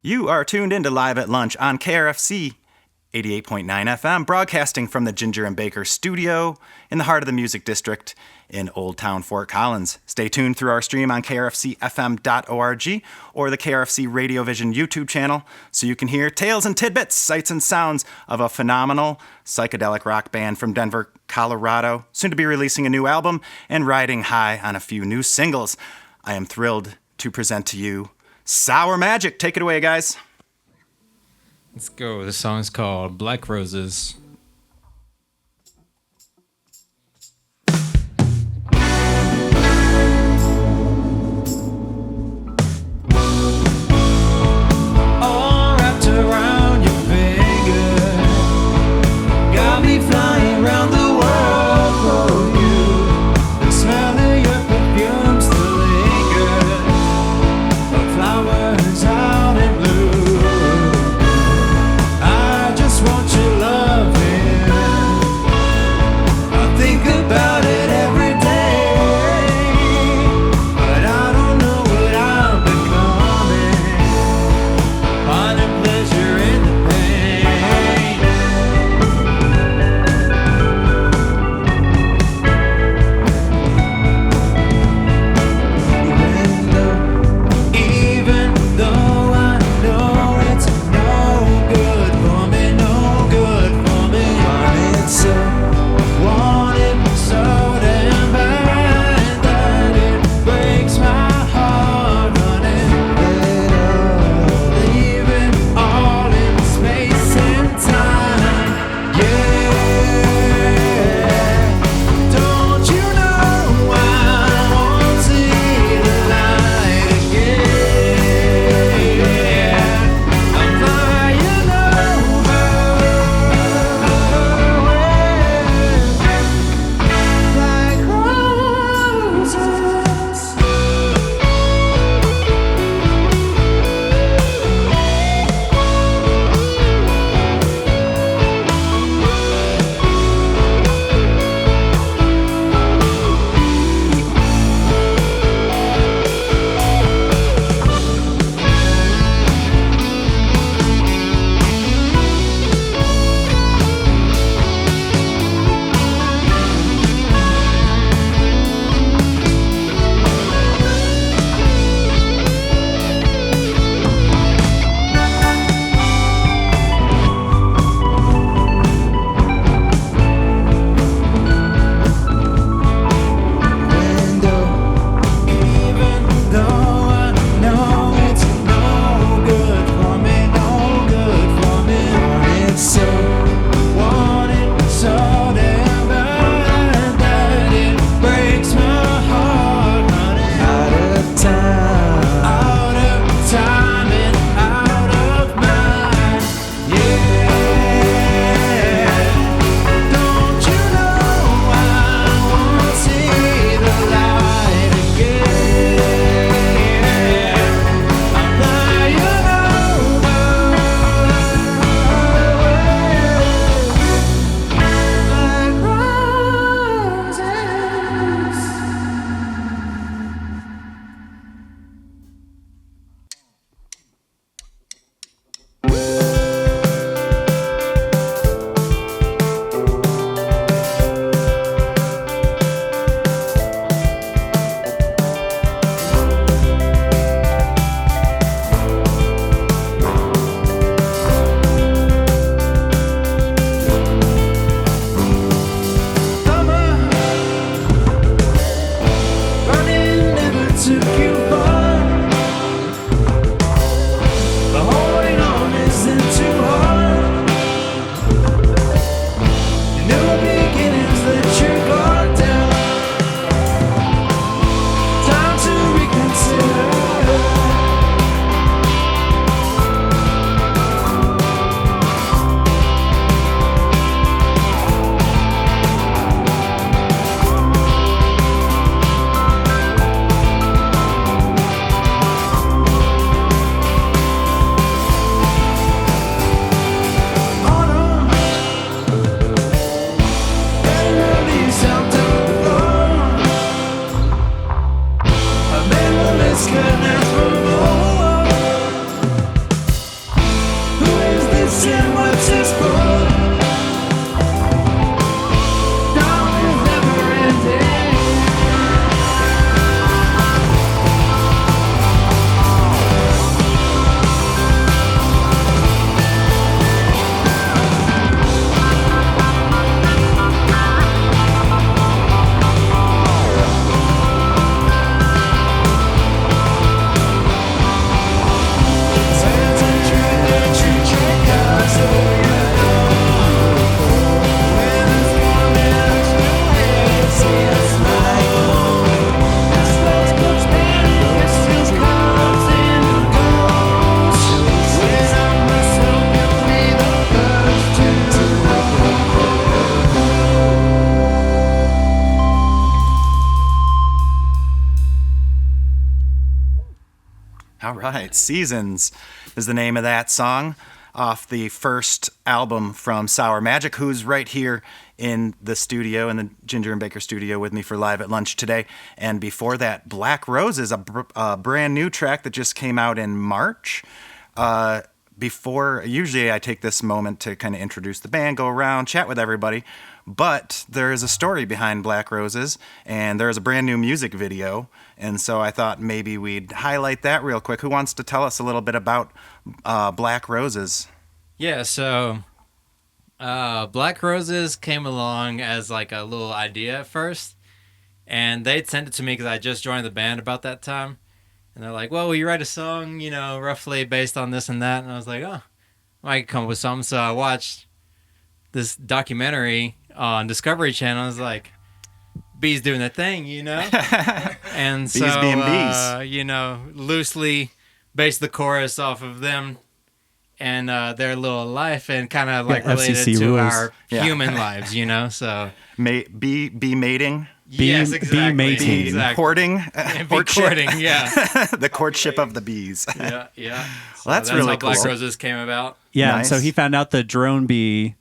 You are tuned into Live at Lunch on KRFC 88.9 FM, broadcasting from the Ginger and Baker studio in the heart of the Music District in Old Town Fort Collins. Stay tuned through our stream on krfcfm.org or the KRFC RadioVision YouTube channel so you can hear tales and tidbits, sights and sounds of a phenomenal psychedelic rock band from Denver, Colorado, soon to be releasing a new album and riding high on a few new singles. I am thrilled to present to you Sour Magic. Take it away, guys. Let's go. The song is called Black Roses. All wrapped around your finger, got me flying around the world for you. The smell of your perfume still lingers, but flowers out in blue. I just want your love. Seasons is the name of that song off the first album from Sour Magic, who's right here in the studio, in the Ginger and Baker studio with me for Live at Lunch today. And before that, Black Roses, a brand new track that just came out in March. Usually I take this moment to kind of introduce the band, go around, chat with everybody. But there is a story behind Black Roses, and there is a brand new music video. And so I thought maybe we'd highlight that real quick. Who wants to tell us a little bit about Black Roses? Yeah, so Black Roses came along as like a little idea at first, and they'd sent it to me because I just joined the band about that time. And they're like, well, will you write a song, roughly based on this and that? And I was like, oh, I could come up with something. So I watched this documentary on Discovery Channel. I was like, bees doing their thing, And so, Bees being bees. Loosely based the chorus off of them and their little life and kind of like related FCC to rules. our human lives, so. Bee mating? Yes, exactly. Bee mating. Exactly. Courting? Bee courting, yeah. The courtship of the bees. Yeah. So Well, that's really how Black cool. Roses came about. Yeah, Nice. so he found out the drone bee,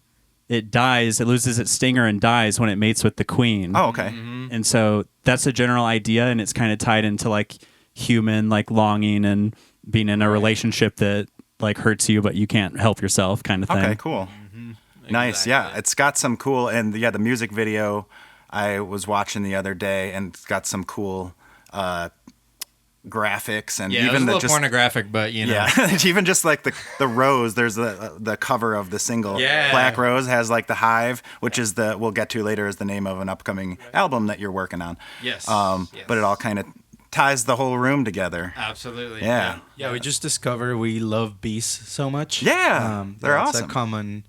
it loses its stinger and dies when it mates with the queen. Oh, okay. And so that's a general idea, and it's kind of tied into like human like longing and being in a relationship that like hurts you but you can't help yourself kind of thing. Okay, cool. Nice. Exactly. Yeah, it's got some cool, and the music video I was watching the other day, and it's got some cool graphics and Yeah, even it was a the little pornographic, but yeah, even just like the rose. There's the cover of the single. Yeah. Black Rose has like the Hive, which is we'll get to later is the name of an upcoming album that you're working on. Yes. Yes. But it all kind of ties the whole room together. Absolutely. Yeah. Yeah, we just discovered we love bees so much. Yeah, they're It's awesome. a common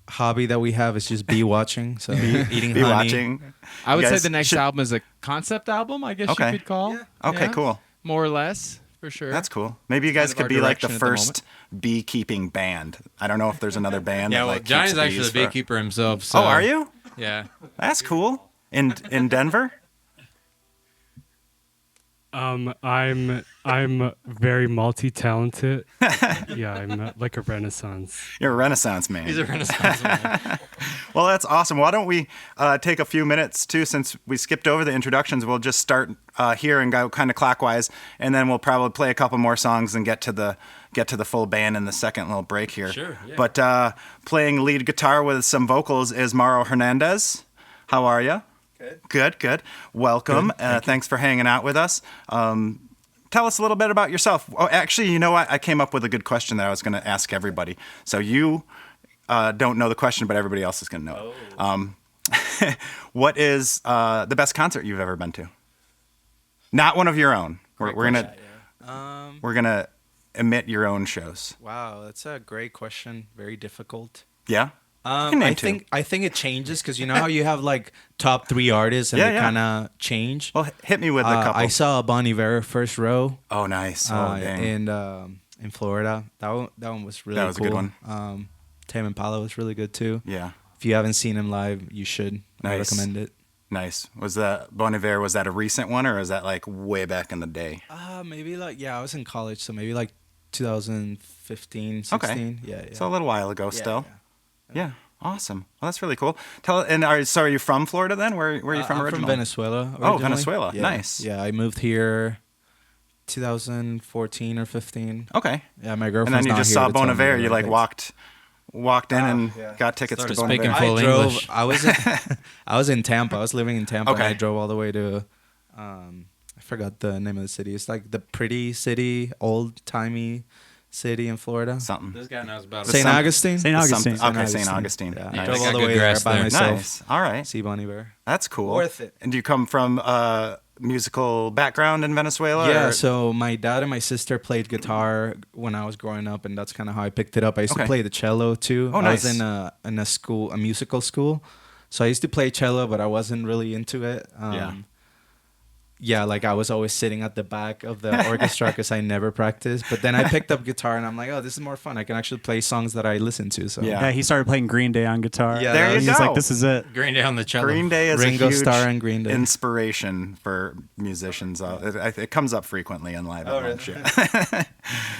hobby that we have is just bee watching. So eating Be honey. watching. I would You say guys the next should- album is a concept album, I guess Okay. you could call. Okay, Yeah. cool. More or less, for sure. That's cool. Maybe you guys Kind of could our be like the direction at the first beekeeping band. I don't know if there's another band. Yeah, that, well, like, Johnny's keeps actually bees the for- beekeeper himself. So, Oh, are you? Yeah. That's cool. In Denver? I'm very multi-talented. Yeah, I'm like a renaissance. You're a Renaissance man. He's a Renaissance man. Well, that's awesome. Why don't we take a few minutes too, since we skipped over the introductions. We'll just start here and go kind of clockwise, and then we'll probably play a couple more songs and get to the full band in the second little break here. Sure, yeah. But playing lead guitar with some vocals is Mauro Hernandez. How are you? Good. Welcome. Thanks for hanging out with us. Tell us a little bit about yourself. Oh, actually, you know what? I came up with a good question that I was going to ask everybody. So you don't know the question, but everybody else is going to know it. What is the best concert you've ever been to? Not one of your own. We're gonna emit your own shows. Wow, that's a great question. Very difficult. Yeah. can name I two. think it changes because you know how you have like top 3 artists and Yeah, they yeah. kind of change. Well, hit me with a couple. I saw Bon Iver first row. Oh, nice. Oh, dang. in Florida. That one was really That was a cool. good one. Tame Impala was really good too. Yeah. If you haven't seen him live, you should. I Nice. recommend it. Nice. Was that Bon Iver, was that a recent one or is that like way back in the day? Maybe like I was in college, so maybe like 2015, 16. Okay. Yeah. So a little while ago Yeah, still. yeah. Yeah. Awesome. Well, that's really cool. Are you from Florida then? Where are you from I'm originally? from Venezuela. Oh, originally. Venezuela. Yeah. Nice. Yeah, I moved here 2014 or 15. Okay. Yeah, my And girlfriend's then you not just here saw to tell Bon me Iver. You like everything. walked in and yeah. got tickets Started to Bon speaking Iver. full I drove. English. I was in Tampa. I was living in Tampa. Okay. And I drove all the way to. I forgot the name of the city. It's like the pretty city, old timey city in Florida. Something. This guy knows about St. it. Augustine. St. Augustine. Okay, St. Augustine. Yeah, Nice. I drove Got all the good way there grass by there. myself. Nice. All right. See Bon Iver. That's cool. Worth it. And do you come from a musical background in Venezuela? Yeah, or- so my dad and my sister played guitar when I was growing up, and that's kind of how I picked it up. I used Okay. to play the cello too. Oh, I was nice. in a musical school, so I used to play cello, but I wasn't really into it. Yeah. yeah, like I was always sitting at the back of the orchestra because I never practiced. But then I picked up guitar and I'm like, oh, this is more fun. I can actually play songs that I listen to. So Yeah. Yeah, he started playing Green Day on guitar. Yeah, There you He's go. like, this is it. Green Day on the cello. Green Day is Ringo a huge Starr and Green Day. inspiration for musicians. It comes up frequently in live Oh, at lunch. really? Yeah.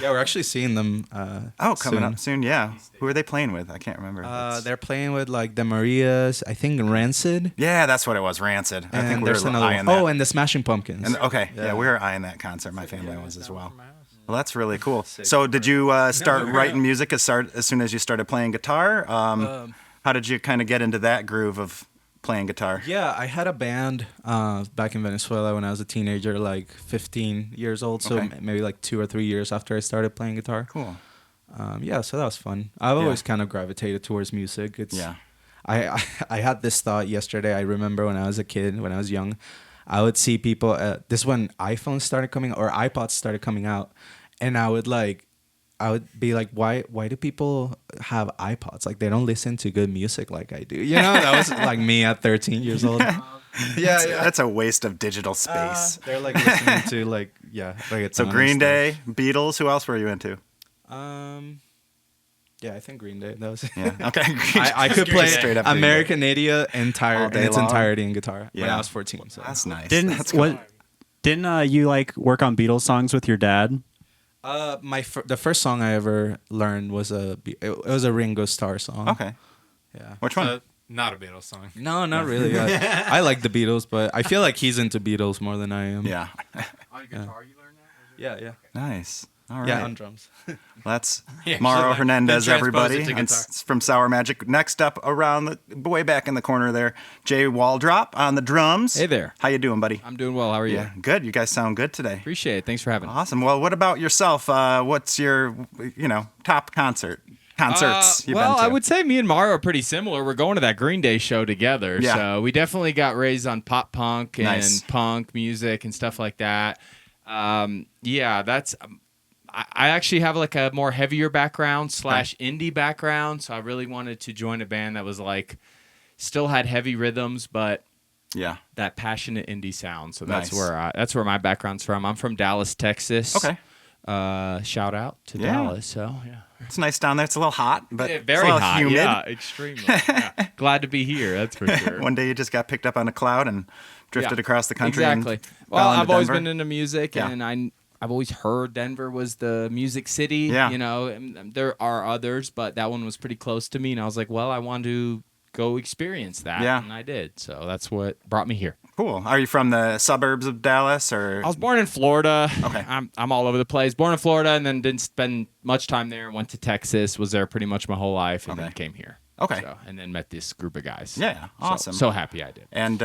Yeah, we're actually seeing them. Coming soon. up soon. Yeah. Who are they playing with? I can't remember. They're playing with like the Marias, I think Rancid. Yeah, that's what it was. Rancid. I think And we were there's another eyeing one. that. Oh, and the Smashing Pumpkins. And okay, yeah, we were eyeing that concert. My family was as well. Well, that's really cool. So, did you start writing music as soon as you started playing guitar? How did you kind of get into that groove of playing guitar? Yeah, I had a band back in Venezuela when I was a teenager, like 15 years old. So Okay. maybe like 2 or 3 years after I started playing guitar. Cool. Yeah, so that was fun. I've always kind of gravitated towards music. It's Yeah. I had this thought yesterday. I remember when I was a kid, when I was young, I would see people. This is when iPhones started coming or iPods started coming out, and I would be like, why do people have iPods? Like they don't listen to good music like I do. You know, that was like me at 13 years old. Yeah, That's a waste of digital space. They're like listening to like reggaeton So and Green stuff. Day, Beatles. Who else were you into? Yeah, I think Green Day. That was. Yeah. Okay. I could play Straight up Green Day. American Idiot All in day its long? entirety in guitar when Yeah. I was 14. So. That's nice. Didn't That's cool. Didn't you like work on Beatles songs with your dad? The first song I ever learned was it was a Ringo Starr song. Okay. Yeah. Which one? Not a Beatles song. No, not really. I like the Beatles, but I feel like he's into Beatles more than I am. Yeah. On guitar, you learned that? Yeah. Nice. All right. Yeah, on drums. That's Yeah, Mauro so, like, Hernandez, then transpose everybody. it to And guitar. from Sour Magic. Next up, around way back in the corner there, Jay Waldrop on the drums. Hey there. How you doing, buddy? I'm doing well. How are you? Yeah, good. You guys sound good today. Appreciate it. Thanks for having me. Awesome. Well, what about yourself? What's your, top concerts you've well, been to? I would say me and Mario are pretty similar. We're going to that Green Day show together. Yeah. So we definitely got raised on pop punk and Nice. punk music and stuff like that. Yeah, that's. I actually have like a more heavier background / indie background. So I really wanted to join a band that was like still had heavy rhythms, but Yeah. that passionate indie sound. So that's Nice. that's where my background's from. I'm from Dallas, Texas. Okay. Shout out to Yeah. Dallas. So yeah. It's nice down there. It's a little hot, but Yeah, it's very a little hot. humid. Yeah, extremely. Yeah. Glad to be here. That's for sure. One day you just got picked up on a cloud and drifted Yeah, across the country. Exactly. And Well, fell into I've always Denver. been into music, Yeah. and I've always heard Denver was the music city. Yeah. You know, and there are others, but that one was pretty close to me, and I was like, well, I want to go experience that. Yeah. And I did. So that's what brought me here. Cool. Are you from the suburbs of Dallas or? I was born in Florida. Okay. I'm all over the place. Born in Florida, and then didn't spend much time there. Went to Texas. Was there pretty much my whole life, and then Okay. came here. Okay. So, and then met this group of guys. Yeah, So- awesome. So happy I did. And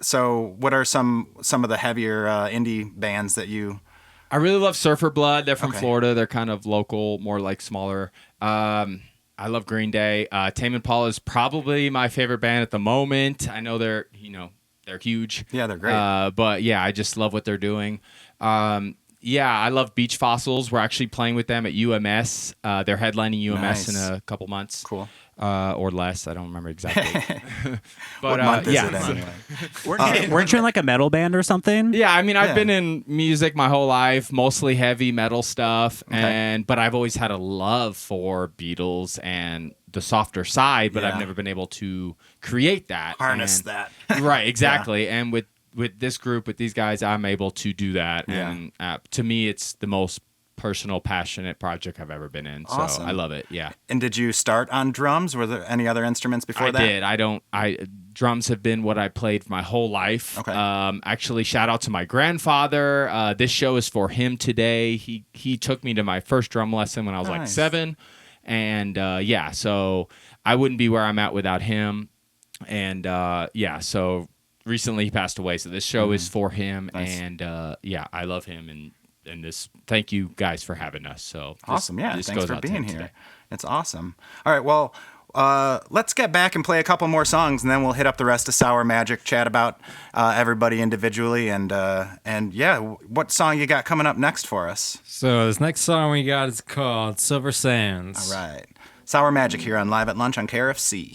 so, what are some of the heavier indie bands that you? I really love Surfer Blood. They're from Okay. Florida. They're kind of local, more like smaller. I love Green Day. Tame Impala is probably my favorite band at the moment. I know they're huge. Yeah, they're great. But yeah, I just love what they're doing. Yeah, I love Beach Fossils. We're actually playing with them at UMS. They're headlining UMS Nice. in a couple months. Cool. Or less. I don't remember exactly. But What month is yeah. it anyway? Weren't you in like a metal band or something? Yeah, I mean, I've Yeah. been in music my whole life, mostly heavy metal stuff, Okay. but I've always had a love for Beatles and the softer side, but Yeah. I've never been able to create that. Harness and- that. Right, exactly. And with this group, with these guys, I'm able to do that. Yeah. And to me, it's the most personal, passionate project I've ever been in. So Awesome. I love it. Yeah. And did you start on drums? Were there any other instruments before I that? did. Drums have been what I played my whole life. Okay. Actually, shout out to my grandfather. This show is for him today. He took me to my first drum lesson when I was like Nice. 7, and yeah, so I wouldn't be where I'm at without him. And yeah, so recently he passed away. So this show is for him, Mm-hmm. Nice. and yeah, I love him and this. Thank you guys for having us. So Awesome. Yeah. this Thanks goes for out to being him here. today. It's awesome. All right. Well, let's get back and play a couple more songs, and then we'll hit up the rest of Sour Magic, chat about everybody individually, and yeah, what song you got coming up next for us? So this next song we got is called Silver Sands. All right. Sour Magic here on Live at Lunch on KRFC.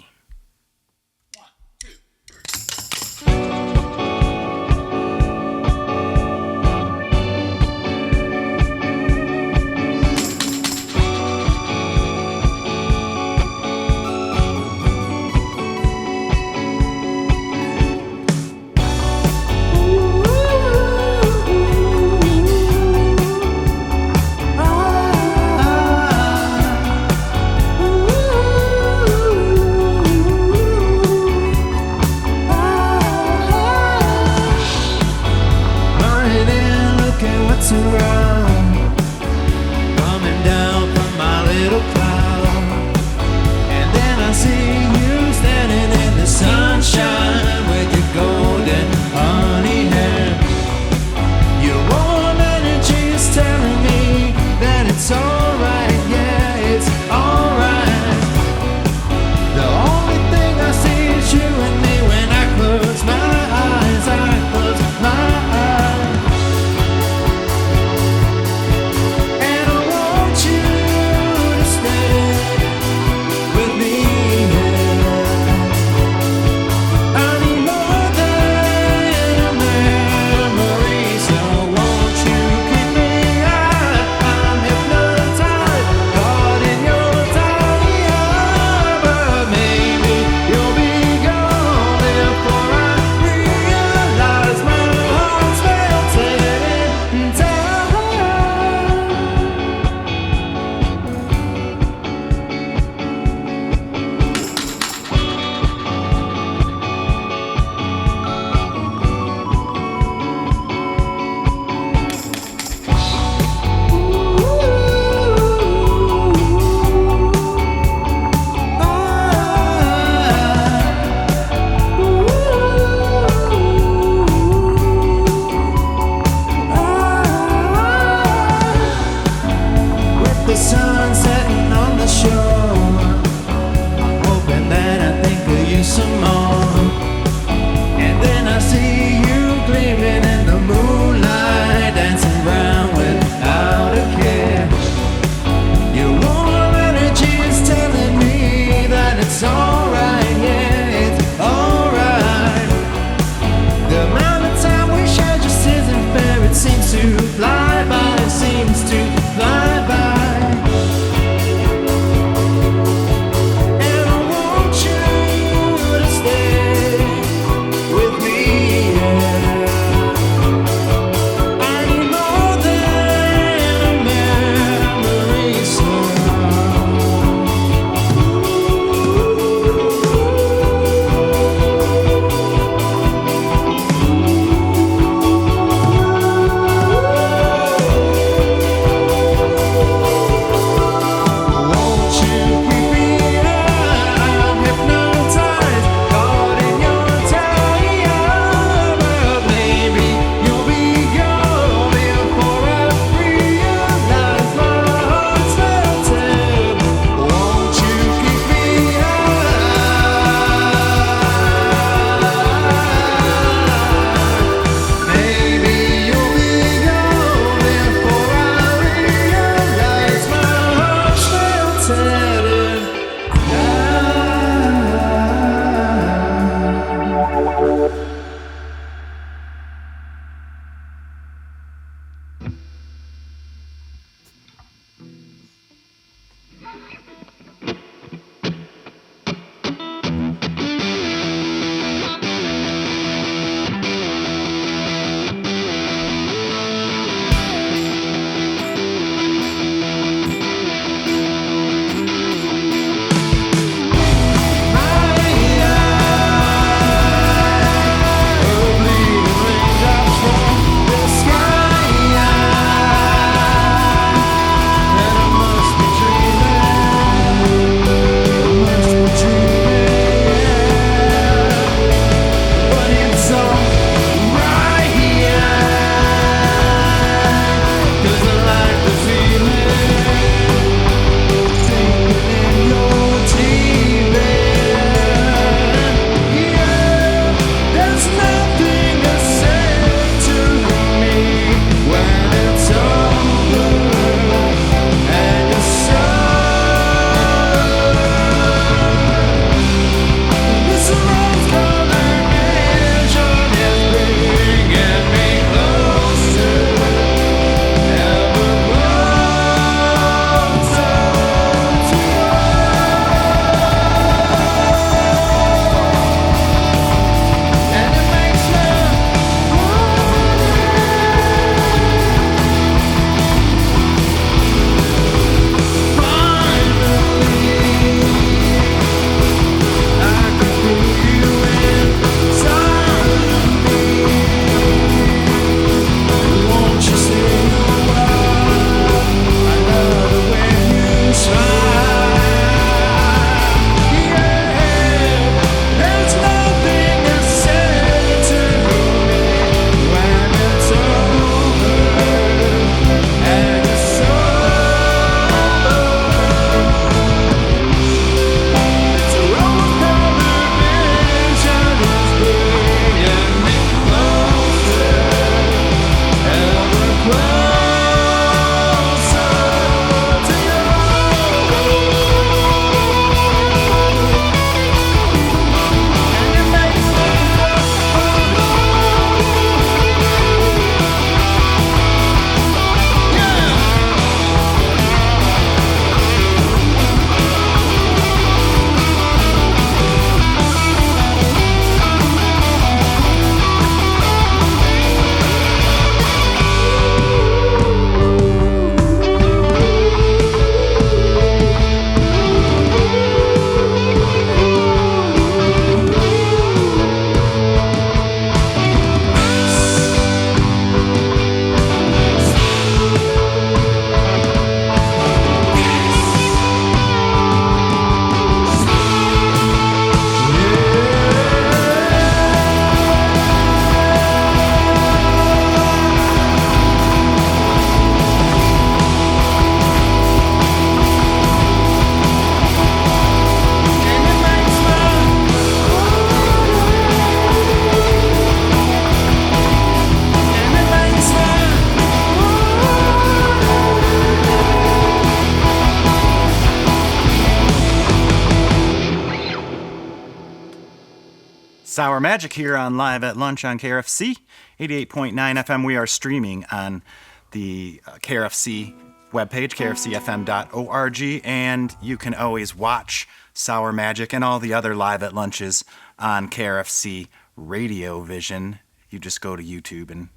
Sour Magic here on Live at Lunch on KRFC 88.9 FM. We are streaming on the KRFC webpage, krfcfm.org, and you can always watch Sour Magic and all the other Live at Lunches on KRFC RadioVision. You just go to YouTube and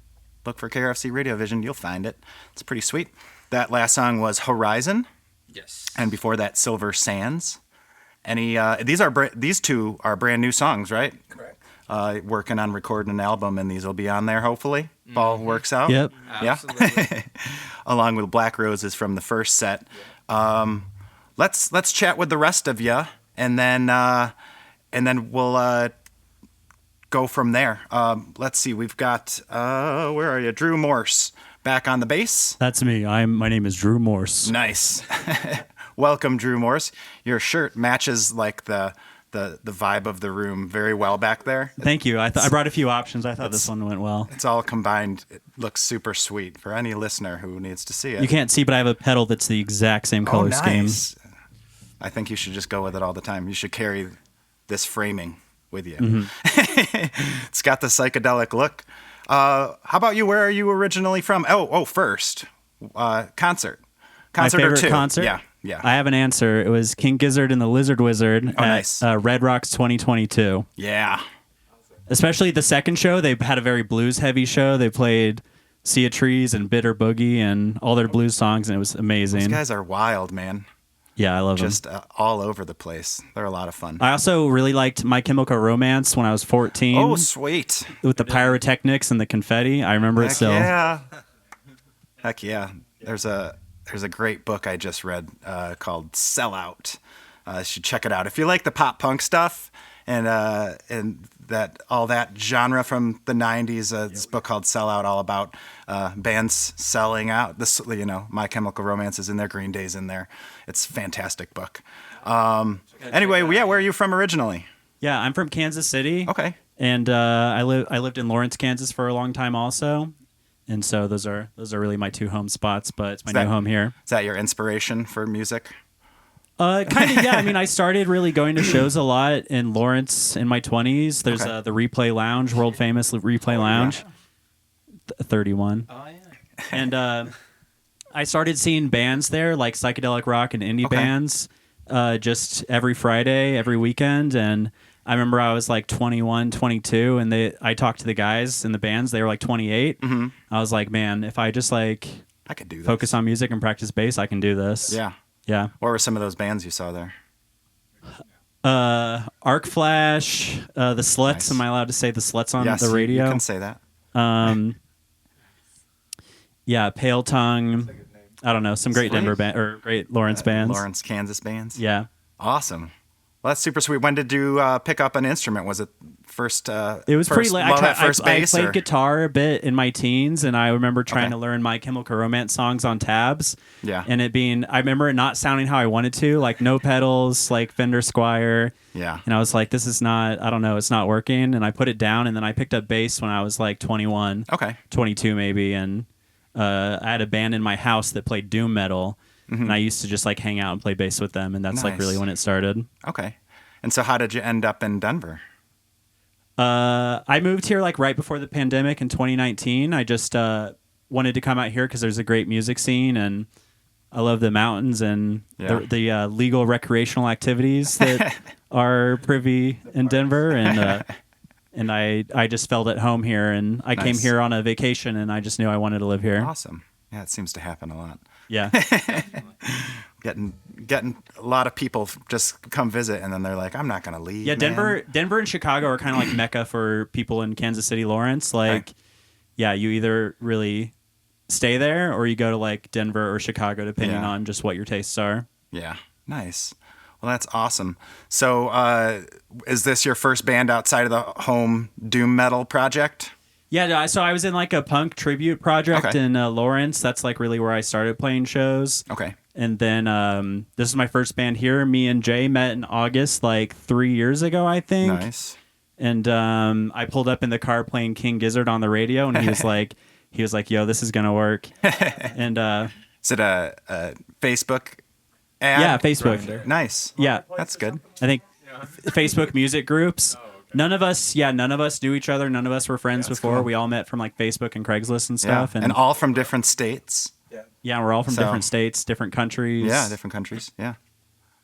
look for KRFC RadioVision. You'll find it. It's pretty sweet. That last song was Horizon. Yes. And before that, Silver Sands. These two are brand new songs, right? Correct. Working on recording an album, and these will be on there hopefully. If all works out. Yep. Yeah. Along with Black Roses from the first set. Let's chat with the rest of you, and then we'll go from there. Let's see. We've got where are you, Drew Morse, back on the bass. That's me. My name is Drew Morse. Nice. Welcome, Drew Morse. Your shirt matches like the vibe of the room very well back there. Thank you. I brought a few options. I thought this one went well. It's all combined. It looks super sweet for any listener who needs to see it. You can't see, but I have a pedal that's the exact same color scheme. Nice. I think you should just go with it all the time. You should carry this framing with you. Mm-hmm. It's got the psychedelic look. How about you? Where are you originally from? First, concert. My Concert or favorite two? concert? Yeah. I have an answer. It was King Gizzard and the Lizard Wizard at nice. Red Rocks 2022. Yeah. Especially the second show. They had a very blues-heavy show. They played Sea of Trees and Bitter Boogie and all their blues songs, and it was amazing. These guys are wild, man. Yeah, I love them. Just all over the place. They're a lot of fun. I also really liked My Chemical Romance when I was 14. Oh, sweet. With the pyrotechnics and the confetti. I remember it still. Yeah. Heck yeah. There's a great book I just read called Sellout. You should check it out. If you like the pop punk stuff and that all that genre from the 90s, this book called Sellout, all about bands selling out. This, My Chemical Romance is in there, Green Day's in there. It's a fantastic book. Anyway, where are you from originally? Yeah, I'm from Kansas City. Okay. And I lived in Lawrence, Kansas for a long time also. And so those are really my two home spots, but it's my new home here. Is that your inspiration for music? Kind of, yeah. I mean, I started really going to shows a lot in Lawrence in my 20s. There's the Replay Lounge, world famous Replay Lounge, 31. Oh, yeah. And I started seeing bands there, like psychedelic rock and indie bands, just every Friday, every weekend. And I remember I was like 21, 22, and I talked to the guys in the bands. They were like 28. Mm-hmm. I was like, man, if I just I could do this. focus on music and practice bass, I can do this. Yeah. Yeah. What were some of those bands you saw there? Arc Flash, the Sluts. Nice. Am I allowed to say the Sluts on Yes, the radio? you can say that. Yeah, Pale Tongue. I don't know, some great Sweet. Denver band or great Lawrence bands. Lawrence, Kansas bands. Yeah. Awesome. Well, that's super sweet. When did you pick up an instrument? Was it first? It was pretty late. I played guitar a bit in my teens, and I remember trying to learn My Chemical Romance songs on tabs. Yeah. And I remember it not sounding how I wanted to, like no pedals, like Fender Squier. Yeah. And I was like, this is not, I don't know, it's not working. And I put it down, and then I picked up bass when I was like 21. Okay. 22 maybe, and I had a band in my house that played doom metal. And I used to just like hang out and play bass with them, and that's like Nice. really when it started. Okay. And so how did you end up in Denver? I moved here like right before the pandemic in 2019. I just wanted to come out here because there's a great music scene, and I love the mountains and the legal recreational activities that are privy in Denver, and I just felt at home here, and I came here on a vacation, and I just knew I wanted to live here. Awesome. Yeah, it seems to happen a lot. Yeah. Getting a lot of people just come visit, and then they're like, I'm not going to leave. Yeah, man. Denver and Chicago are kind of like Mecca for people in Kansas City, Lawrence. Like, yeah, you either really stay there or you go to like Denver or Chicago, depending on just what your tastes are. Yeah, nice. Well, that's awesome. So, is this your first band outside of the home doom metal project? Yeah, so I was in like a punk tribute project in Lawrence. That's like really where I started playing shows. Okay. And then this is my first band here. Me and Jay met in August like 3 years ago, I think. Nice. And I pulled up in the car playing King Gizzard on the radio, and he was like, "Yo, this is gonna work." And is it a Facebook ad? Yeah, Facebook. Nice. Yeah, That's good. I think Facebook music groups. None of us knew each other. None of us were friends before. cool. We all met from like Facebook and Craigslist and Yeah. stuff. And all from different states. Yeah, we're all from So- different states, different countries. Yeah, different countries. Yeah.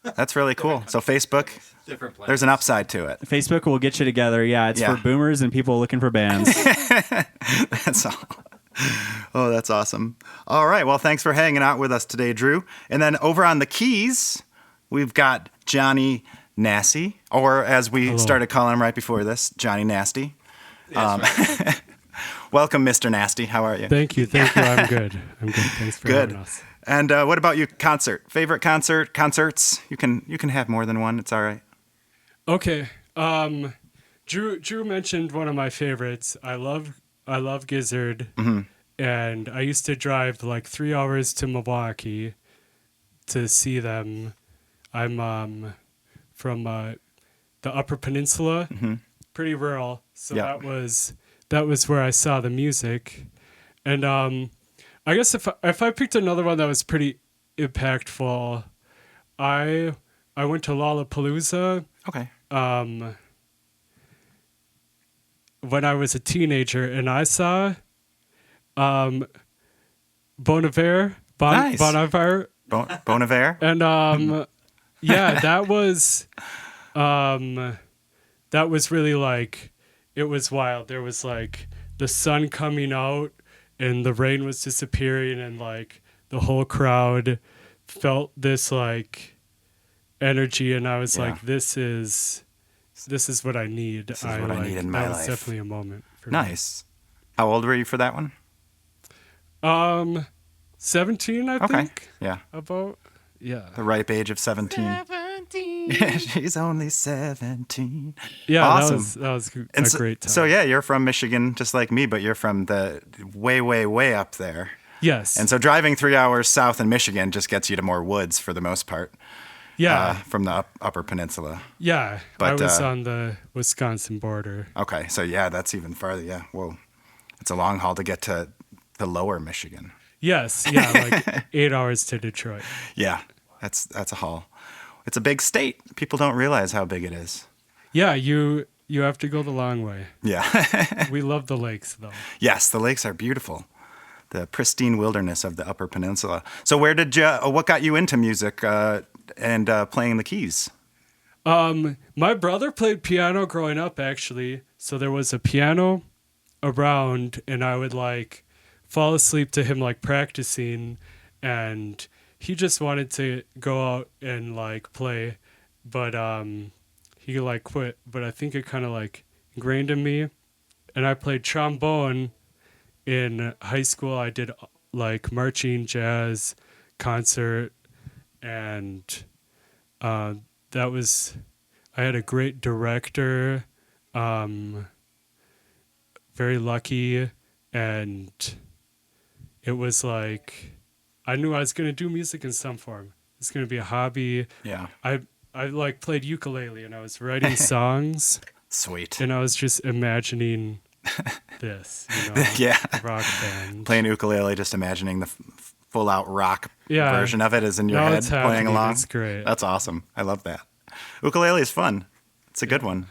That's really cool. So Facebook, Different plans. there's an upside to it. Facebook will get you together. Yeah, it's Yeah. for boomers and people looking for bands. That's all. Oh, that's awesome. All right. Well, thanks for hanging out with us today, Drew. And then over on the keys, we've got Johnny Nasty, or as we started calling him right before this, Johnny Nasty. Right. Welcome, Mr. Nasty. How are you? Thank you. I'm good. Thanks for Good. having us. And what about you? Favorite concerts? You can have more than one. It's all right. Okay. Drew mentioned one of my favorites. I love Gizzard, and I used to drive like 3 hours to Milwaukee to see them. I'm from the Upper Peninsula, pretty rural, so Yep. that was where I saw the music, and I guess if I picked another one that was pretty impactful, I went to Lollapalooza. Okay. When I was a teenager, and I saw Bon Iver, Nice. Bon Iver, Bon Iver? and yeah, that was really like, it was wild. There was like the sun coming out and the rain was disappearing, and like the whole crowd felt this like energy, and I was Yeah. like, this is what I need. This is what I need in my that was life. definitely a moment for Nice. How old were you for that one? me. 17, I Okay. think. Yeah. About, yeah. The ripe age of 17. She's only 17. Yeah, Awesome. that was a And so, great time. So yeah, you're from Michigan just like me, but you're from the way, way, way up there. Yes. And so driving 3 hours south in Michigan just gets you to more woods for the most part. yeah. From the Upper Peninsula. Yeah. but, I was on the Wisconsin border. Okay, so yeah, that's even farther. Yeah, whoa, it's a long haul to get to the lower Michigan. Yes. Yeah. Like 8 hours to Detroit. Yeah, that's a haul. It's a big state. People don't realize how big it is. Yeah. You have to go the long way. Yeah. We love the lakes, though. Yes, the lakes are beautiful. The pristine wilderness of the Upper Peninsula. So what got you into music and playing the keys? My brother played piano growing up, actually. So there was a piano around, and I would like fall asleep to him like practicing, and he just wanted to go out and like play, but he like quit. But I think it kind of like ingrained in me, and I played trombone in high school. I did like marching, jazz, concert, and that was, I had a great director, very lucky, and it was like, I knew I was going to do music in some form. It's going to be a hobby. Yeah. I like played ukulele, and I was writing songs, Sweet. and I was just imagining this, Yeah. rock band. Playing ukulele, just imagining the full out rock Yeah. version of it is in your Now head it's playing happening. along. It's great. That's awesome. I love that. Ukulele is fun. It's a good one.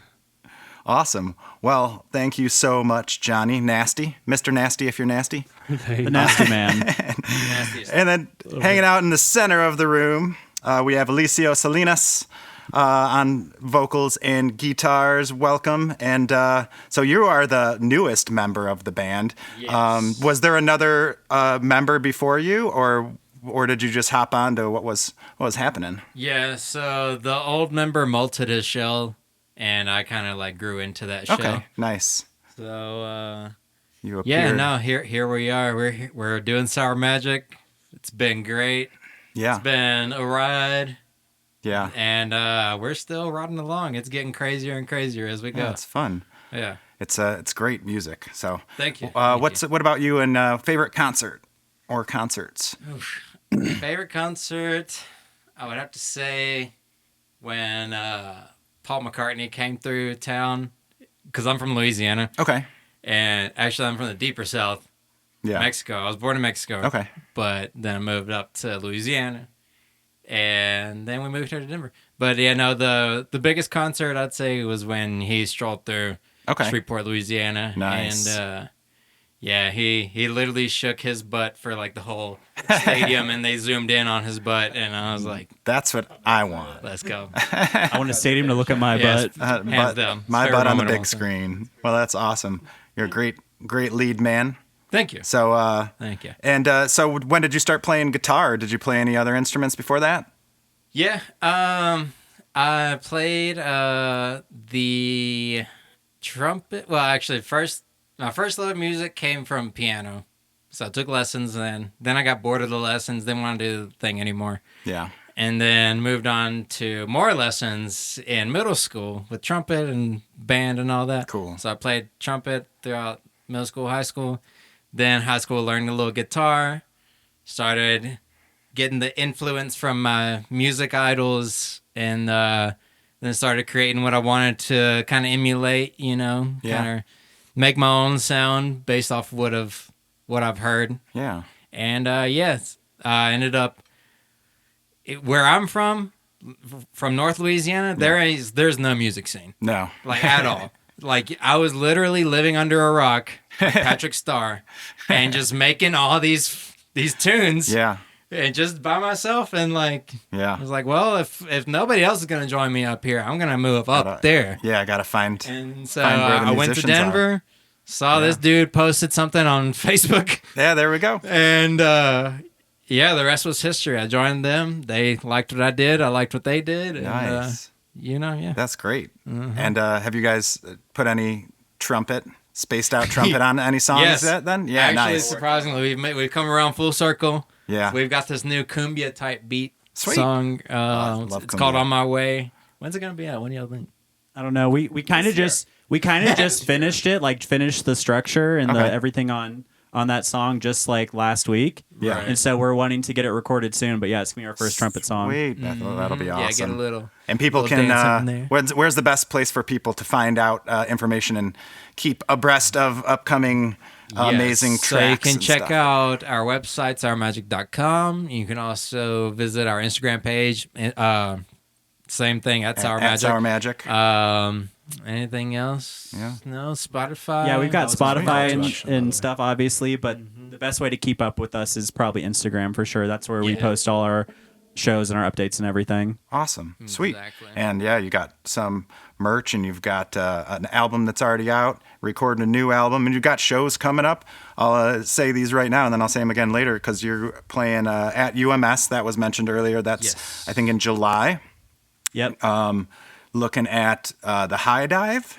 Awesome. Well, thank you so much, Johnny Nasty. Mr. Nasty, if you're nasty. The nasty man. Nastiest. And then hanging out in the center of the room, we have Alicio Salinas on vocals and guitars. Welcome. And so you are the newest member of the band. Yes. Was there another member before you, or did you just hop on to what was happening? Yeah, so the old member molted his shell, and I kind of like grew into that shell. Okay, nice. So You appeared. yeah, no, here we are. We're doing Sour Magic. It's been great. Yeah, It's been a ride, yeah. and we're still riding along. It's getting crazier and crazier as we go. Yeah, it's fun. Yeah. It's great music. So Thank you. What about you and favorite concert or concerts? Favorite concert, I would have to say when Paul McCartney came through town, because I'm from Louisiana, Okay. and actually I'm from the deeper south, Yeah. Mexico. I was born in Mexico. Okay. But then I moved up to Louisiana, and then we moved here to Denver. But yeah, no, the biggest concert I'd say was when he strolled through Shreveport, Louisiana. Nice. And yeah, he literally shook his butt for like the whole stadium, and they zoomed in on his butt, and I was like, That's what I want. let's go. I want a stadium to look at my Yes. butt. Hands down. My Favorite butt on the moment of big all time. screen. Well, that's awesome. You're a great lead man. Thank you. So, Thank you. and so when did you start playing guitar? Did you play any other instruments before that? Yeah. I played the trumpet. Well, actually, my first love of music came from piano. So I took lessons, and then I got bored of the lessons, didn't want to do the thing anymore. Yeah. And then moved on to more lessons in middle school with trumpet and band and all that. Cool. So I played trumpet throughout middle school, high school. Then high school, learned a little guitar. Started getting the influence from my music idols, and then started creating what I wanted to kind of emulate, kind of make my own sound based off what I've heard. Yeah. And yes, I ended up where I'm from North Louisiana. There's no music scene, No. like at all. Like I was literally living under a rock, like Patrick Starr, and just making all these tunes. Yeah. And just by myself, and like Yeah. I was like, well, if nobody else is gonna join me up here, I'm gonna move up there. Yeah, I gotta find. And so Find where the I went to musicians are. Denver, saw this dude posted something on Facebook, Yeah, there we go. and yeah, the rest was history. I joined them. They liked what I did. I liked what they did. And, Nice. yeah. That's great. Mm-hmm. And have you guys put any spaced out trumpet on any songs Yes. yet then? Yeah, Actually, nice. surprisingly, we've come around full circle. Yeah. We've got this new cumbia type beat Sweet. song. love It's called cumbia. On My Way. When's it gonna be out? When do y'all think? I don't know. We kind of just finished it, like finished the structure and Okay. everything on that song just like last week. Yeah. Right. And so we're wanting to get it recorded soon. But yeah, it's gonna be our first trumpet song. Sweet. That'll be awesome. Yeah, get a little. And people little can. dance in there. Where's the best place for people to find out information and keep abreast of upcoming amazing tracks? So you can and check stuff? out our website, sourmagic.com. You can also visit our Instagram page. Same thing at Sour At Magic. Sour Magic. Anything else? Yeah. No, Spotify. Yeah, we've got That was a Spotify great and, introduction, and by stuff, obviously, but the best way to keep up with us is probably Instagram for sure. That's where we Yeah. post all our shows and our updates and everything. Awesome. Sweet. Exactly. And yeah, you got some merch and you've got an album that's already out, recording a new album, and you've got shows coming up. I'll say these right now and then I'll say them again later because you're playing at UMS. That was mentioned earlier. That's, Yes. I think, in July. Yep. Looking at the High Dive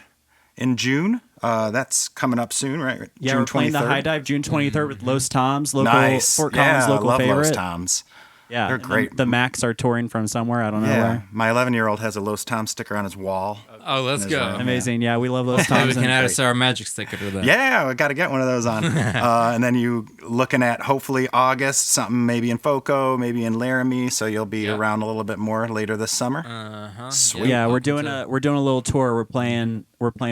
in June. That's coming up soon, right? Yeah, June we're playing the 23rd. High Dive June 23rd with Los Toms, local Nice. Fort Collins Yeah, local I love favorite. Los Toms. Yeah, They're and great. The Macs are touring from somewhere. I don't know Yeah, where. my 11-year-old has a Los Tom sticker on his wall. Oh, let's There's go. one. Amazing. Yeah, we love Los Maybe Toms. we can and- add a Sour Magic sticker to that. Yeah, I got to get one of those on. And then you looking at hopefully August, something maybe in Foco, maybe in Laramie, so you'll be Yeah. around a little bit more later this summer. Uh-huh. Sweet. Yeah, we're welcome doing to- a little tour. We're playing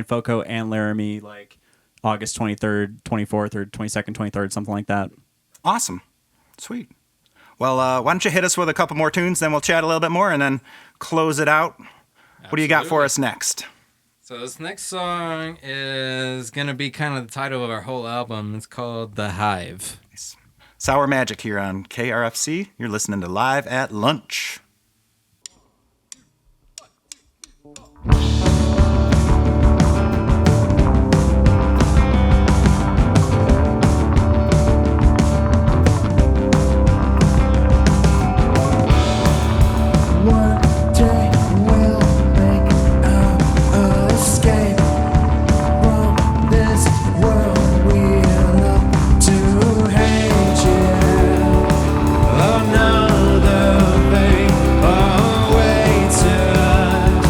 Foco and Laramie like August 23rd, 24th, or 22nd, 23rd, something like that. Awesome. Sweet. Well, why don't you hit us with a couple more tunes, then we'll chat a little bit more and then close it out. What do you got for us next? So this next song is gonna be kind of the title of our whole album. It's called The Hive. Sour Magic here on KRFC. You're listening to Live at Lunch. One day we'll make our escape from this world. We'll look to hate you. Another fate awaits us.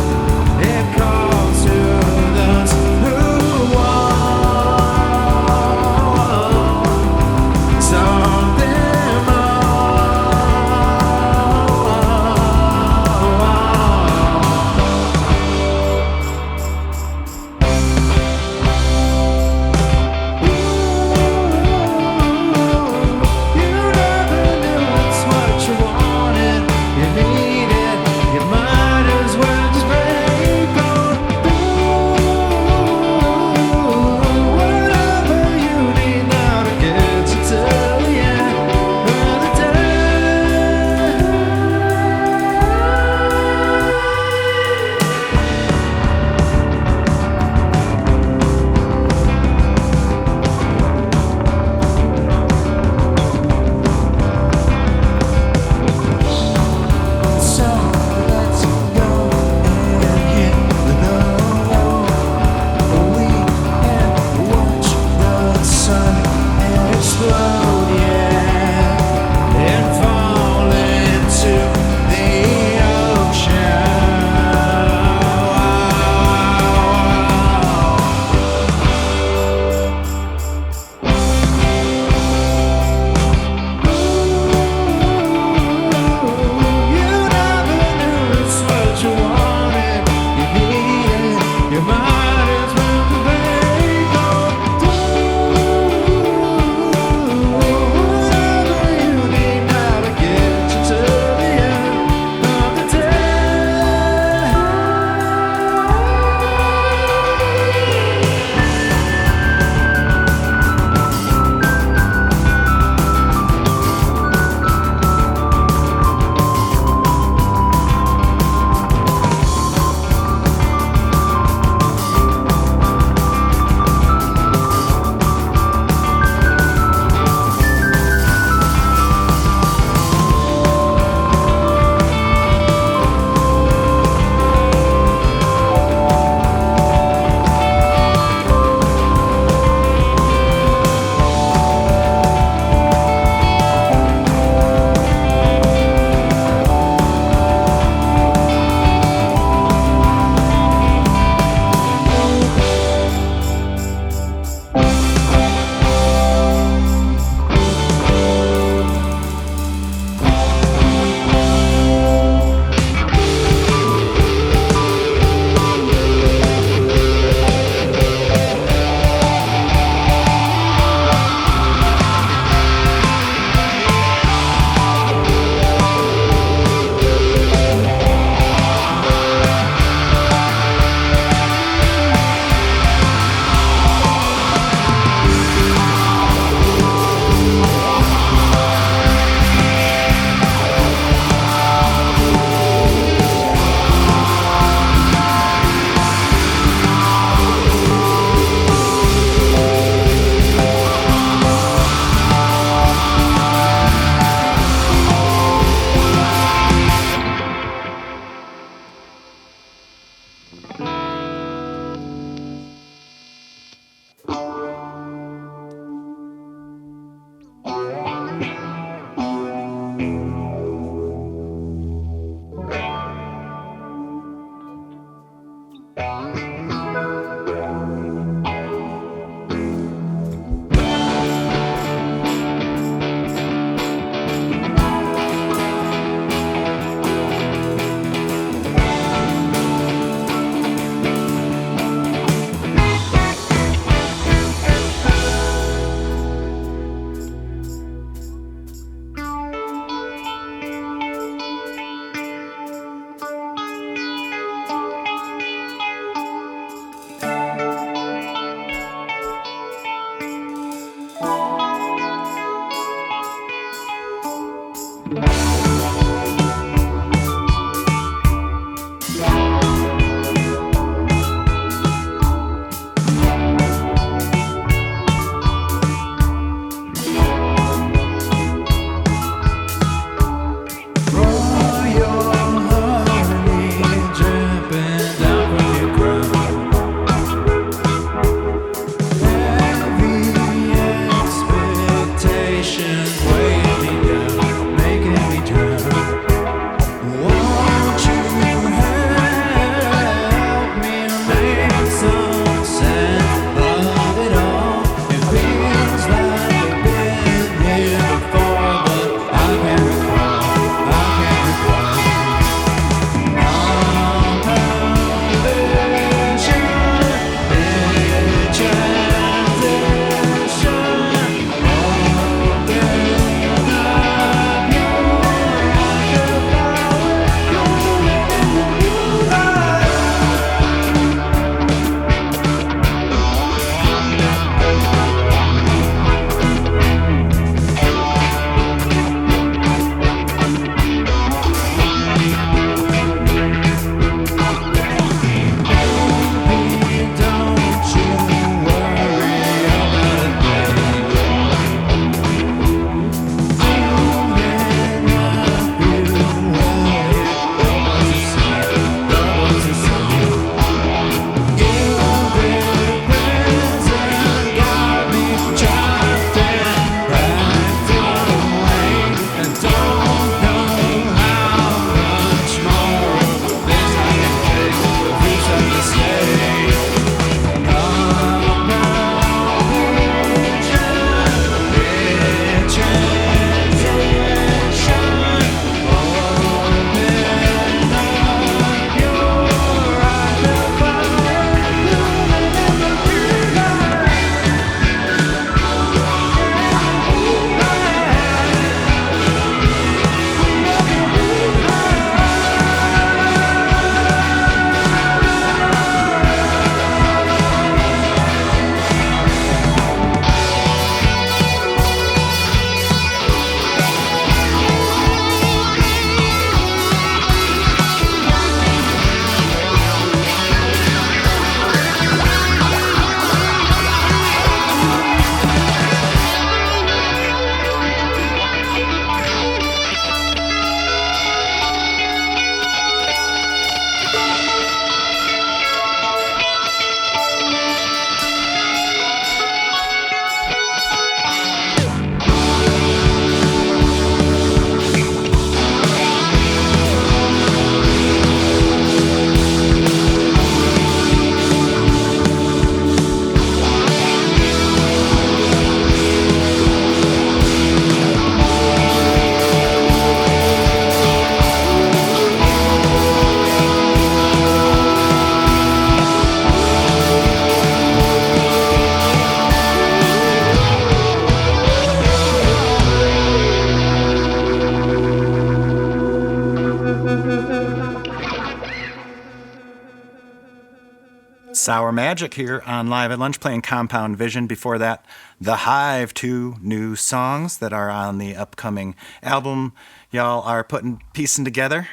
Sour Magic here on Live at Lunch playing Compound Vision. Before that, The Hive, 2 new songs that are on the upcoming album. Y'all are piecing together,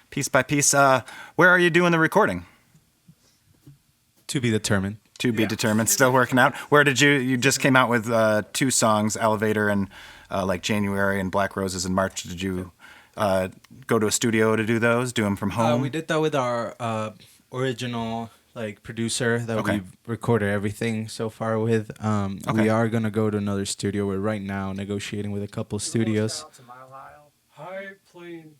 piece by piece. Where are you doing the recording? To be determined. To be determined. Still working out. Where did you just came out with 2 songs, Elevator and like January and Black Roses in March. Did you go to a studio to do those? Do them from home? We did that with our original producer that we've recorded everything so far with. We are gonna go to another studio. We're right now negotiating with a couple studios. Hive playing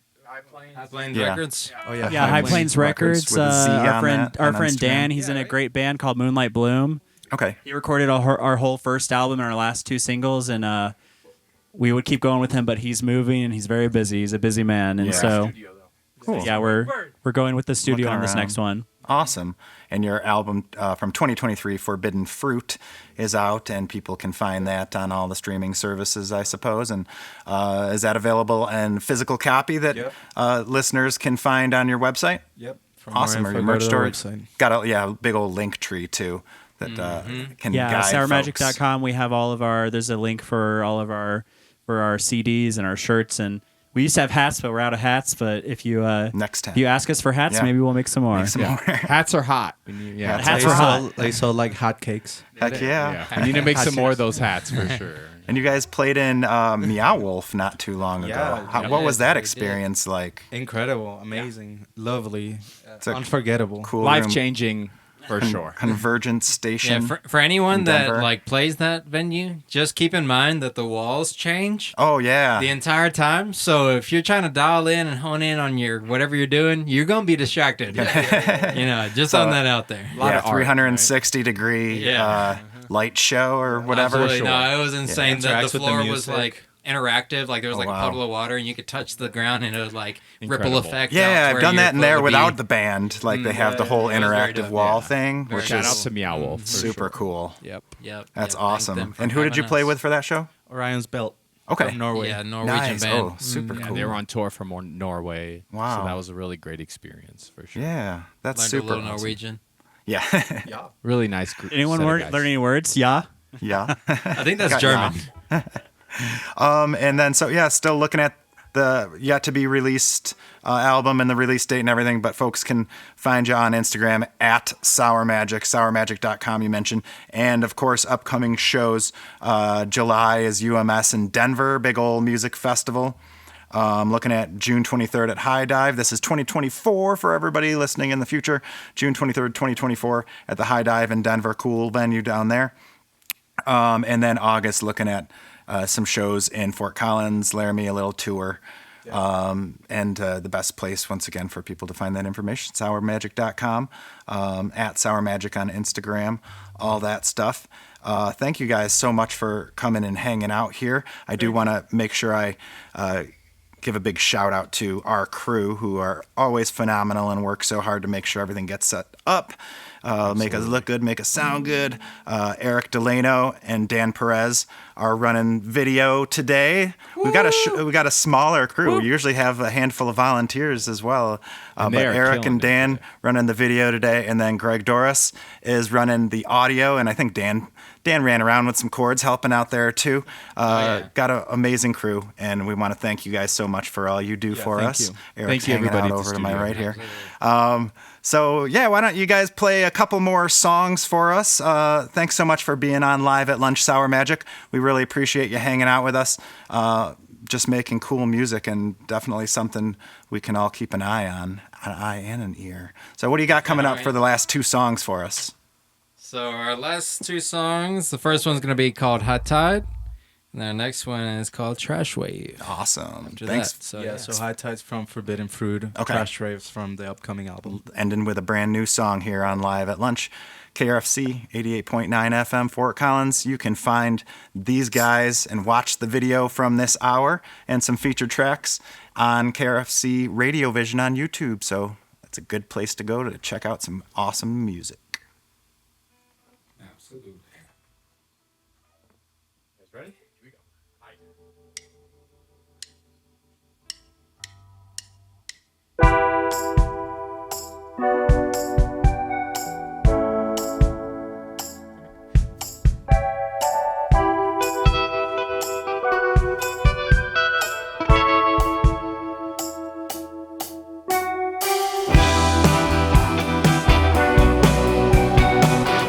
High Plains Yeah. Records. Oh yeah. Yeah, High Plains Records. with a Z Our on friend, that our on friend Instagram. Dan, he's in a great band called Moonlight Bloom. Okay. He recorded our whole first album and our last 2 singles, and we would keep going with him, but he's moving and he's very busy. He's a busy man, and Yeah. so Cool. yeah, we're going with the studio Looking on this around. next one. Awesome. And your album from 2023, Forbidden Fruit, is out, and people can find that on all the streaming services, I suppose. And is that available in physical copy that Yep. Listeners can find on your website? Yep. For Awesome. more Or your info, go merch to the store? website. Got a big old link tree, too, that can Yeah, guide folks. sourmagic.com. We have all of our. There's a link for all of our CDs and our shirts, and we used to have hats, but we're out of hats. But if you Next time. if you ask us for hats, Yeah. maybe we'll make some more. Make some more. Hats are hot. We need, yeah. Hats Hats are hot. They sold like hotcakes. Heck yeah. We need to make some more of those hats for sure. And you guys played in Meow Wolf not too long ago. Yeah. What was that we did. experience like? Incredible, amazing, lovely, a unforgettable. Cool Life room. changing for sure. Convergence Yeah, Station. for anyone in that Denver. like plays that venue, just keep in mind that the walls change Oh yeah. the entire time. So if you're trying to dial in and hone in on your whatever you're doing, you're gonna be distracted. You know, just on that out there. lot yeah, of art, 360 degree Yeah. light show or whatever. Absolutely. No, it was insane. Interacts The with the floor was music. like interactive. Like there was Oh, like wow. a puddle of water, and you could touch the ground, and it would like Incredible. ripple effect. out Yeah, to I've where done your that in foot there would be- without the band. Like they have the whole it was very interactive dope. wall Yeah. thing, Very which Shout out is to Meow Wolf. for super sure. cool. Yep. Yep. That's yep, thank awesome. them for And who did you having play us. with for that show? Orion's Belt. Okay. From Norway. Yeah, Norwegian Nice. band. Oh, super Yeah, cool. they were on tour from Norway. Wow. So that was a really great experience for sure. Yeah, that's Learned super a little awesome. Norwegian. Yeah. Really nice group. Anyone set of learn guys. any words? Yeah. Yeah. I think that's Got German. And then, so yeah, still looking at the yet to be released album and the release date and everything, but folks can find you on Instagram at sourmagic, sourmagic.com you mentioned. And of course, upcoming shows. July is UMS in Denver, big old music festival. Looking at June 23rd at High Dive. This is 2024 for everybody listening in the future. June 23rd, 2024 at the High Dive in Denver. Cool venue down there. And then August, looking at some shows in Fort Collins, Laramie, a little tour. And the best place, once again, for people to find that information, sourmagic.com, at sourmagic on Instagram, all that stuff. Thank you guys so much for coming and hanging out here. I do want to make sure I give a big shout out to our crew, who are always phenomenal and work so hard to make sure everything gets set up, make us look good, make us sound good. Eric Delano and Dan Perez are running video today. We got a smaller crew. We usually have a handful of volunteers as well, And but they are Eric killing and it Dan today. running the video today, and then Greg Douras is running the audio, and I think Dan ran around with some chords helping out there too. Got an amazing crew, and we want to thank you guys so much for all you do for thank us. you. Eric's Thank you, hanging everybody out at the over to my studio. right here. So yeah, why don't you guys play a couple more songs for us? Thanks so much for being on Live at Lunch Sour Magic. We really appreciate you hanging out with us. Just making cool music, and definitely something we can all keep an eye on, an eye and an ear. So what do you got coming up for the last 2 songs for us? So our last 2 songs, the first one's gonna be called Hot Tide, and the next one is called Trash Wave. Awesome. After Thanks. that, so Yeah, so High Tides from Forbidden Fruit. Okay. Trashware from the upcoming album. Ending with a brand new song here on Live at Lunch. KRFC 88.9 FM Fort Collins. You can find these guys and watch the video from this hour and some featured tracks on KRFC RadioVision on YouTube. So that's a good place to go to check out some awesome music. Absolutely. Ready? Here we go.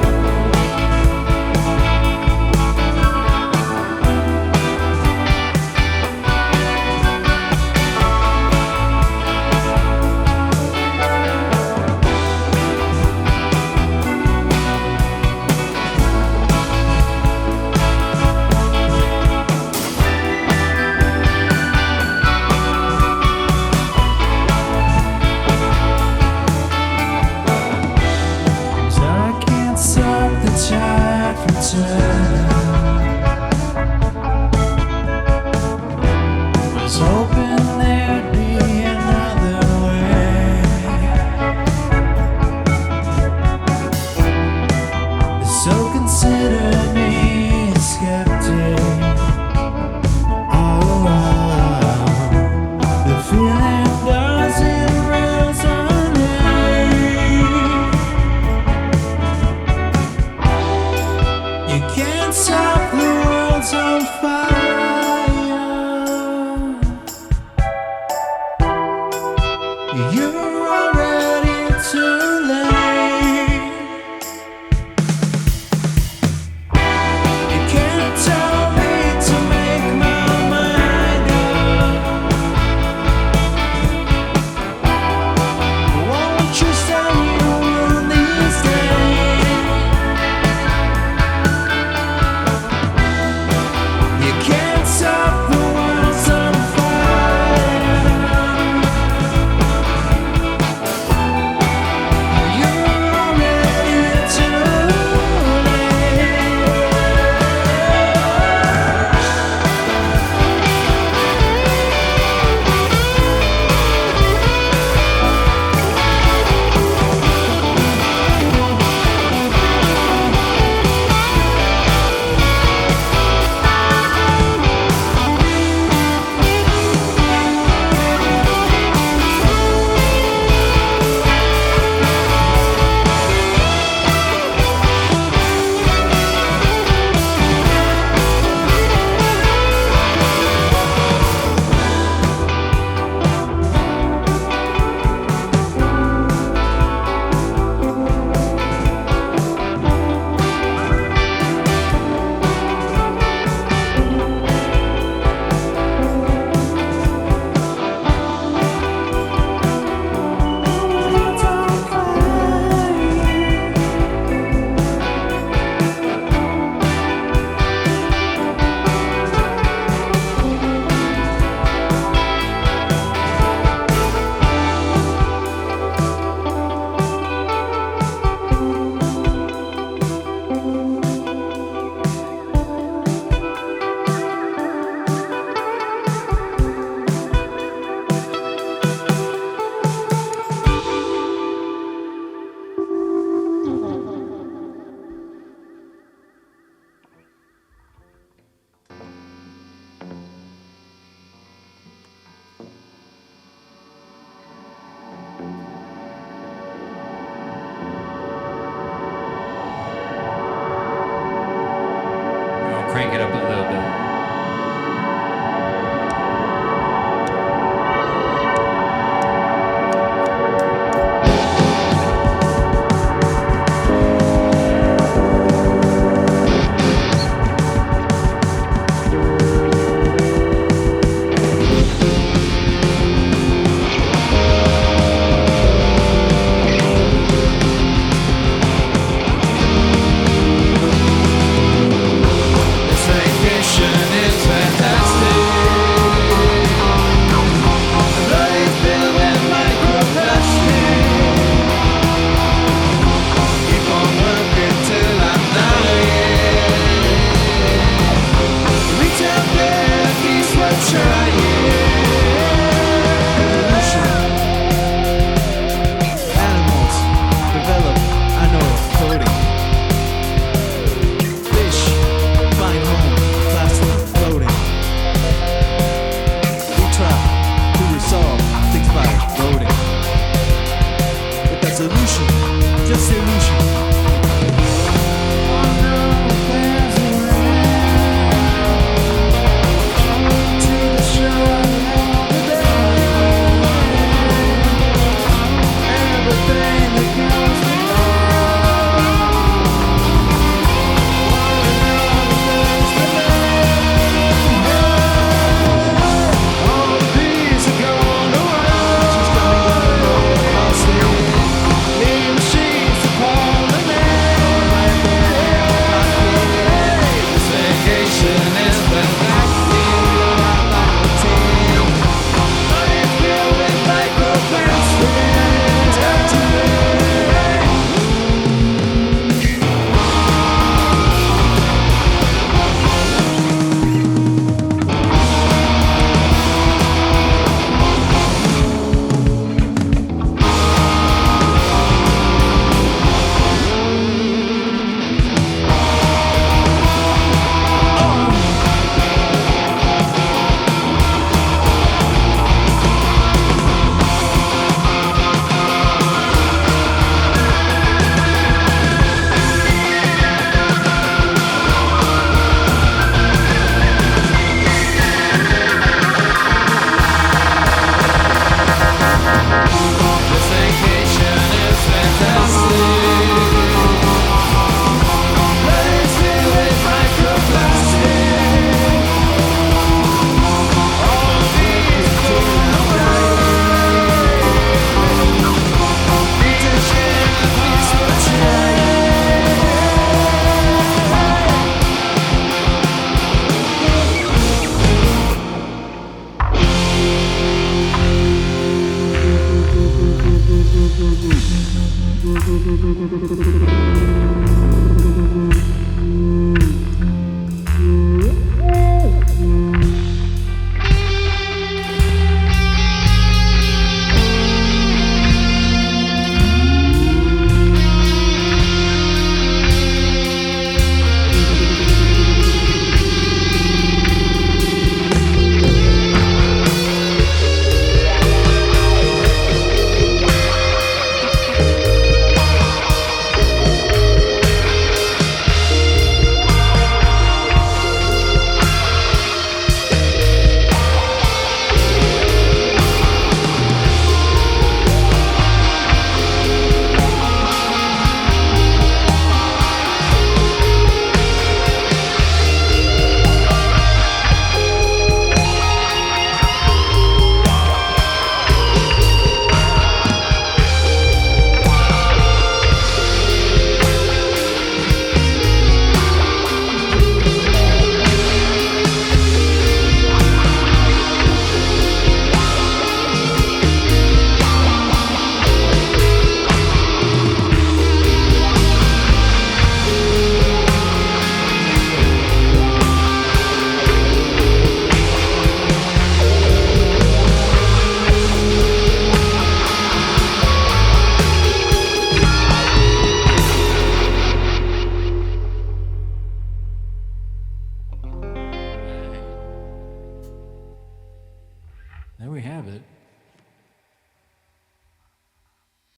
Thank crank it up a little bit.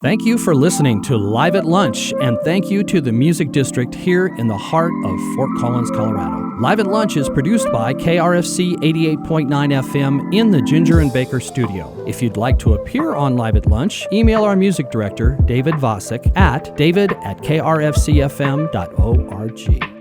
Thank you for listening to Live at Lunch, and thank you to the Music District here in the heart of Fort Collins, Colorado. Live at Lunch is produced by KRFC 88.9 FM in the Ginger and Baker studio. If you'd like to appear on Live at Lunch, email our music director, David Vacek, at david@krfcfm.org.